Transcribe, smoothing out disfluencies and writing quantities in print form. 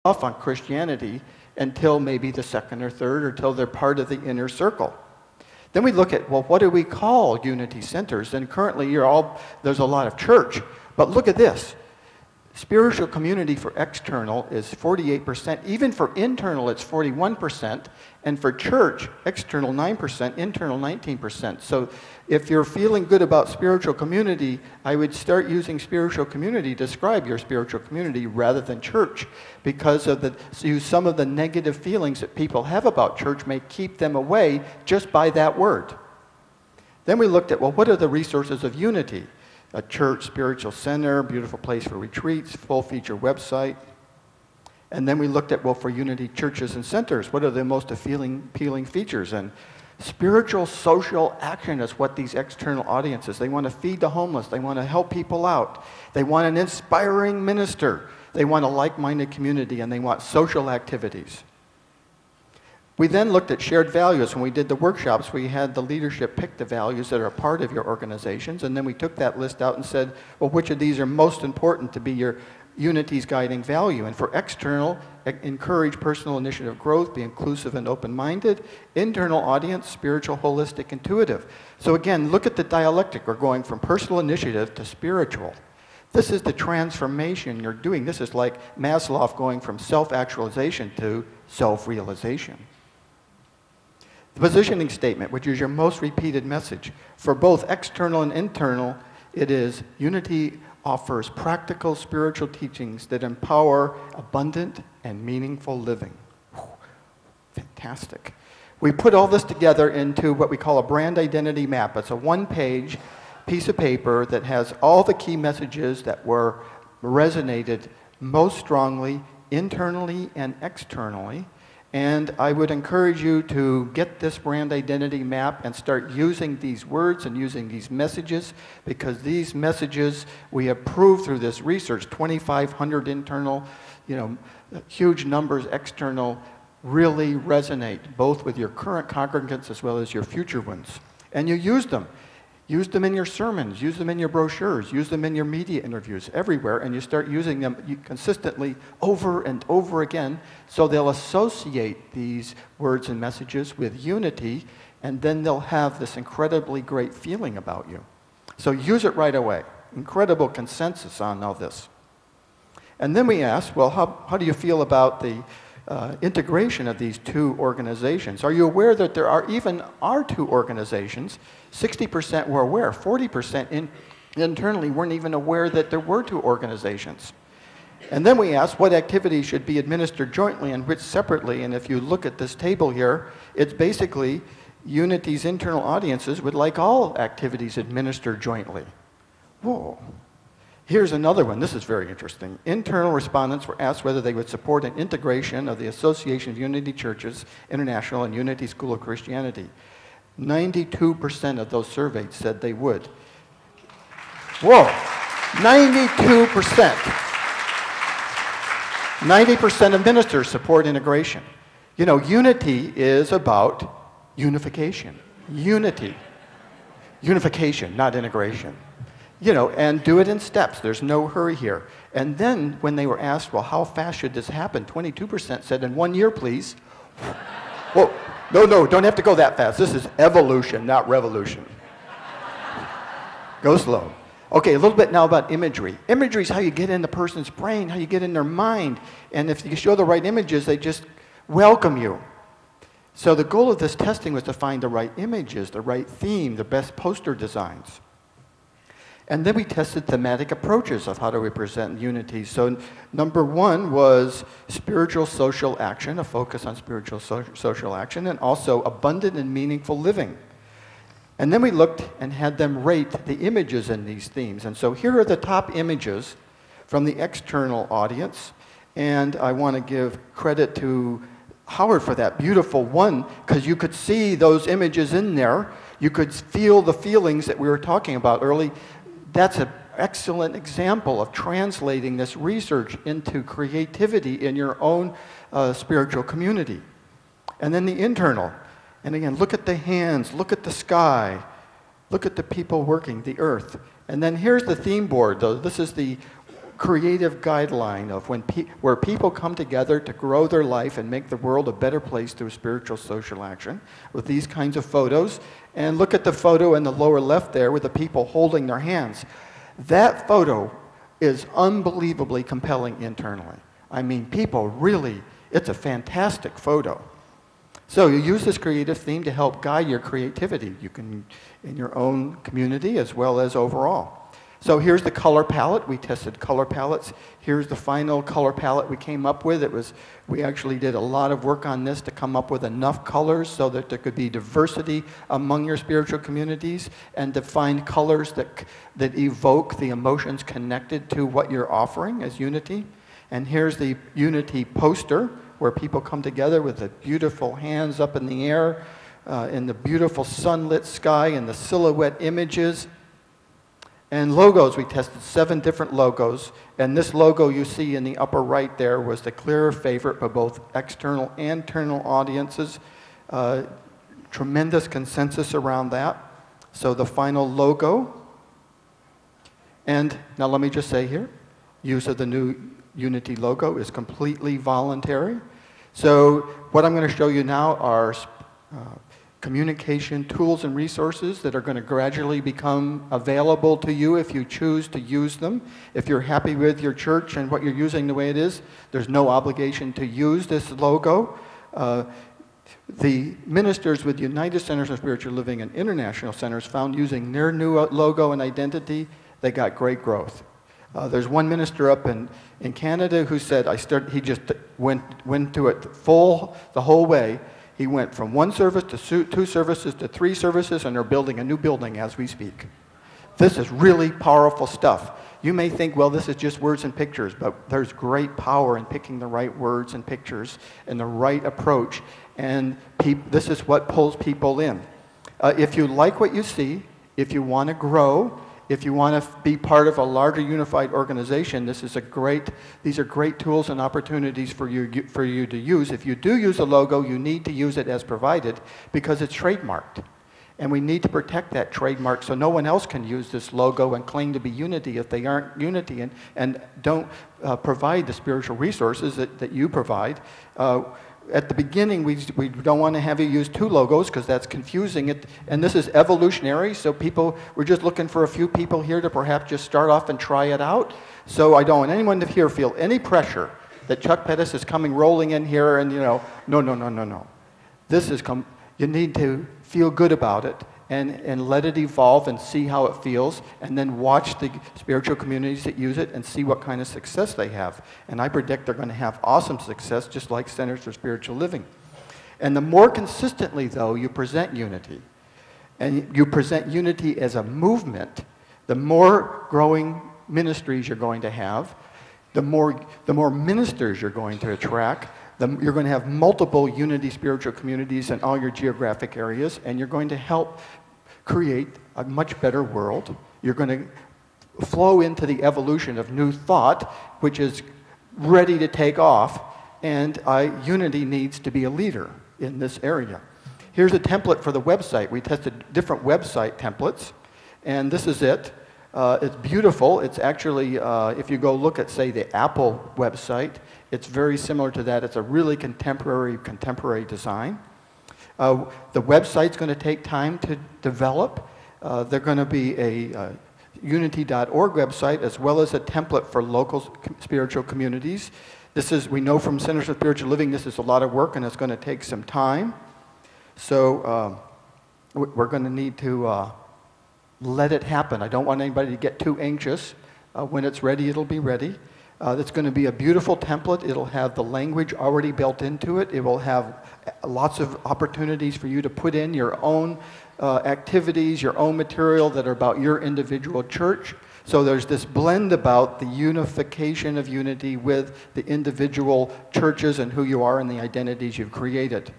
off on Christianity until maybe the second or third, or till they're part of the inner circle. Then we look at, well, what do we call unity centers? And currently there's a lot of church, but look at this. Spiritual community for external is 48%. Even for internal, it's 41%. And for church, external 9%, internal 19%. So if you're feeling good about spiritual community, I would start using spiritual community to describe your spiritual community rather than church, because of some of the negative feelings that people have about church may keep them away just by that word. Then we looked at, well, what are the resources of unity? A church, spiritual center, beautiful place for retreats, full-feature website. And then we looked at, well, for unity churches and centers, what are the most appealing features? And spiritual social action is what these external audiences, they want to feed the homeless, they want to help people out, they want an inspiring minister, they want a like-minded community, and they want social activities. We then looked at shared values. When we did the workshops, we had the leadership pick the values that are a part of your organizations, and then we took that list out and said, well, which of these are most important to be your unity's guiding value? And for external, encourage personal initiative growth, be inclusive and open-minded. Internal audience, spiritual, holistic, intuitive. So again, look at the dialectic. We're going from personal initiative to spiritual. This is the transformation you're doing. This is like Maslow going from self-actualization to self-realization. The positioning statement, which is your most repeated message. For both external and internal, it is unity offers practical spiritual teachings that empower abundant and meaningful living. Whew, fantastic. We put all this together into what we call a brand identity map. It's a one-page piece of paper that has all the key messages that were resonated most strongly internally and externally. And I would encourage you to get this brand identity map and start using these words and using these messages, because these messages we have proved through this research, 2,500 internal, huge numbers external, really resonate both with your current congregants as well as your future ones. And you use them. Use them in your sermons, use them in your brochures, use them in your media interviews, everywhere, and you start using them consistently over and over again, so they'll associate these words and messages with unity, and then they'll have this incredibly great feeling about you. So use it right away. Incredible consensus on all this. And then we asked, well, how do you feel about the integration of these two organizations? Are you aware that there are two organizations? 60% were aware. 40% internally weren't even aware that there were two organizations. And then we asked what activities should be administered jointly and which separately. And if you look at this table here, it's basically Unity's internal audiences would like all activities administered jointly. Whoa. Here's another one. This is very interesting. Internal respondents were asked whether they would support an integration of the Association of Unity Churches International and Unity School of Christianity. 92% of those surveyed said they would. Whoa, 92%. 90% of ministers support integration. Unity is about unification. Unity. Unification, not integration. And do it in steps. There's no hurry here. And then when they were asked, well, how fast should this happen? 22% said, in 1 year, please. Whoa, no, don't have to go that fast. This is evolution, not revolution. Go slow. Okay, a little bit now about imagery. Imagery is how you get in the person's brain, how you get in their mind. And if you show the right images, they just welcome you. So the goal of this testing was to find the right images, the right theme, the best poster designs. And then we tested thematic approaches of how to represent unity. So number one was spiritual social action, a focus on spiritual social action, and also abundant and meaningful living. And then we looked and had them rate the images in these themes. And so here are the top images from the external audience. And I want to give credit to Howard for that beautiful one, because you could see those images in there. You could feel the feelings that we were talking about early. That's an excellent example of translating this research into creativity in your own spiritual community. And then the internal. And again, look at the hands, look at the sky, look at the people working, the earth. And then here's the theme board, though. This is the creative guideline of where people come together to grow their life and make the world a better place through spiritual social action with these kinds of photos. And look at the photo in the lower left there with the people holding their hands. That photo is unbelievably compelling internally. I mean, people really, it's a fantastic photo. So you use this creative theme to help guide your creativity. You can, in your own community as well as overall. So here's the color palette. We tested color palettes. Here's the final color palette we came up with. We actually did a lot of work on this to come up with enough colors so that there could be diversity among your spiritual communities and to find colors that evoke the emotions connected to what you're offering as unity. And here's the unity poster where people come together with the beautiful hands up in the air, in the beautiful sunlit sky and the silhouette images. And logos, we tested 7 different logos, and this logo you see in the upper right there was the clear favorite for both external and internal audiences. Tremendous consensus around that. So the final logo. And now let me just say here, use of the new Unity logo is completely voluntary. So what I'm going to show you now are communication tools and resources that are going to gradually become available to you if you choose to use them. If you're happy with your church and what you're using the way it is, there's no obligation to use this logo. The ministers with United Centers of Spiritual Living and International Centers found using their new logo and identity, they got great growth. There's one minister up in Canada who said, he just went to it the whole way. He went from 1 service to 2 services to 3 services, and they're building a new building as we speak. This is really powerful stuff. You may think, well, this is just words and pictures, but there's great power in picking the right words and pictures and the right approach, and this is what pulls people in. If you like what you see, if you want to grow, if you want to be part of a larger unified organization, these are great tools and opportunities for you to use. If you do use a logo, you need to use it as provided because it's trademarked. And we need to protect that trademark so no one else can use this logo and claim to be Unity if they aren't Unity and don't provide the spiritual resources that you provide. At the beginning, we don't want to have you use 2 logos because that's confusing. And this is evolutionary, so we're just looking for a few people here to perhaps just start off and try it out. So I don't want anyone to here feel any pressure that Chuck Pettis is coming rolling in here and, no. You need to feel good about it and let it evolve and see how it feels, and then watch the spiritual communities that use it and see what kind of success they have. And I predict they're going to have awesome success, just like Centers for Spiritual Living. And the more consistently, though, you present unity, and you present unity as a movement, the more growing ministries you're going to have, the more ministers you're going to attract, you're going to have multiple unity spiritual communities in all your geographic areas, and you're going to help create a much better world. You're going to flow into the evolution of new thought, which is ready to take off, and unity needs to be a leader in this area. Here's a template for the website. We tested different website templates, and this is it. It's beautiful. It's actually, if you go look at, say, the Apple website, it's very similar to that. It's a really contemporary design. The website's going to take time to develop. They're going to be a unity.org website as well as a template for local spiritual communities. We know from Centers for Spiritual Living, this is a lot of work and it's going to take some time. So we're going to need to let it happen. I don't want anybody to get too anxious. When it's ready, it'll be ready. It's going to be a beautiful template. It'll have the language already built into it. It will have lots of opportunities for you to put in your own activities, your own material that are about your individual church. So there's this blend about the unification of unity with the individual churches and who you are and the identities you've created.